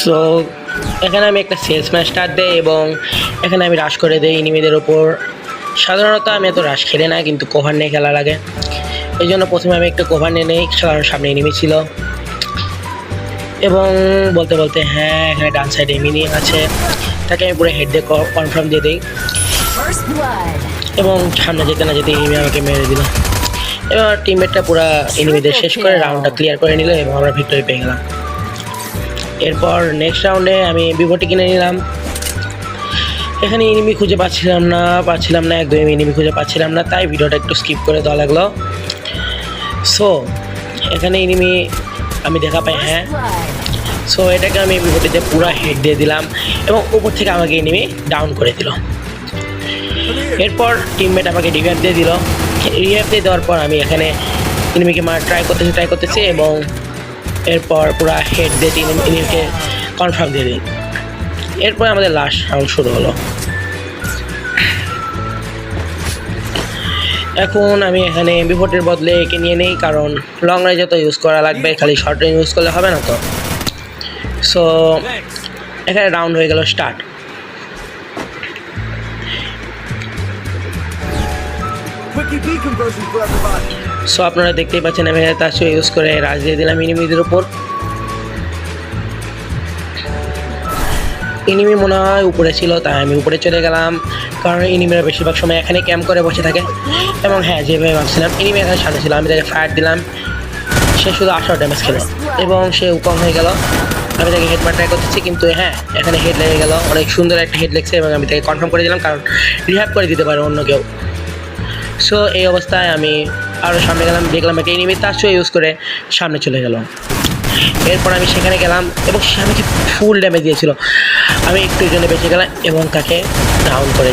So এখানে আমি একটা সেলসম্যান স্টার্ট দেই এবং এখানে আমি রাশ করে দেই এনিমিদের ওপর। সাধারণত আমি এত রাশ খেলি না, কিন্তু কভার নিয়ে খেলা লাগে, এই জন্য প্রথমে আমি একটু কভার নিয়ে নেই, কারণ সামনে এনিমি ছিল। এবং বলতে বলতে হ্যাঁ, এখানে ডান সাইডে এনিমি আছে, তাকে আমি পুরো হেড দিয়ে কনফার্ম দিয়ে দিই এবং সামনে যেতে না যেতে এনিমি আমাকে মেরে দিল। এবার টিমমেটটা পুরো এনিমিদের শেষ করে রাউন্ডটা ক্লিয়ার করে নিল এবং আমরা ভিক্টরি পেয়ে গেলাম। এরপর নেক্সট রাউন্ডে আমি বিভোটি কিনে নিলাম। এখানে এনিমি খুঁজে পাচ্ছিলাম না, একদমই এনিমি খুঁজে পাচ্ছিলাম না, তাই ভিডিওটা একটু স্কিপ করে দেওয়া লাগলো। সো এখানে এনিমি আমি দেখা পাই, হ্যাঁ। সো এটাকে আমি বিভোটিতে পুরো হেড দিয়ে দিলাম এবং উপর থেকে আমাকে এনিমি ডাউন করে দিল। এরপর টিমমেট আমাকে রিভাইভ দিয়ে দিল। রিভাইভ দিয়ে দেওয়ার পর আমি এখানে এনিমিকে ট্রাই করতেছি এবং এরপর পুরো হেড দিয়ে এনিমিকে কনফার্ম দিয়ে দিই। এরপর আমাদের লাস্ট রাউন্ড শুরু হলো। এখন আমি এখানে বিভোটের বদলে একে নিয়ে নেই, কারণ লং রেঞ্জে তো ইউজ করা লাগবে, খালি শর্ট রেঞ্জ ইউজ করলে হবে না তো। সো এখানে রাউন্ড হয়ে গেল স্টার্ট। সো আপনারা দেখতেই পাচ্ছেন আমি তার ইউজ করে রাজ দিয়ে দিলাম এনিমিদের উপর। এনিমি মনে হয় উপরে ছিল, তাই আমি উপরে চলে গেলাম, কারণ এনিমিরা বেশিরভাগ সময় এখানে ক্যাম্প করে বসে থাকে। এবং হ্যাঁ, যেভাবে ভাবছিলাম এনিমি এখানে সামনে ছিল, আমি তাকে ফায়ার দিলাম, সে শুধু 18 ড্যামেজ খেলো এবং সে কম হয়ে গেল। আমি তাকে হেড মারা ট্রাই করতেছি, কিন্তু হ্যাঁ, এখানে হেড লেগে গেল, অনেক সুন্দর একটা হেড লেগেছে এবং আমি তাকে কনফার্ম করে দিলাম, কারণ রিহ্যাব করে দিতে পারে অন্য কেউ। সো এই অবস্থায় আমি আরও সামনে গেলাম, দেখলাম একটা এনিমি তার ইউজ করে সামনে চলে গেল। এরপর আমি সেখানে গেলাম এবং সে আমাকে ফুল ড্যামেজ দিয়েছিল, আমি একটু জন্য বেঁচে গেলাম এবং তাকে ডাউন করে দিই।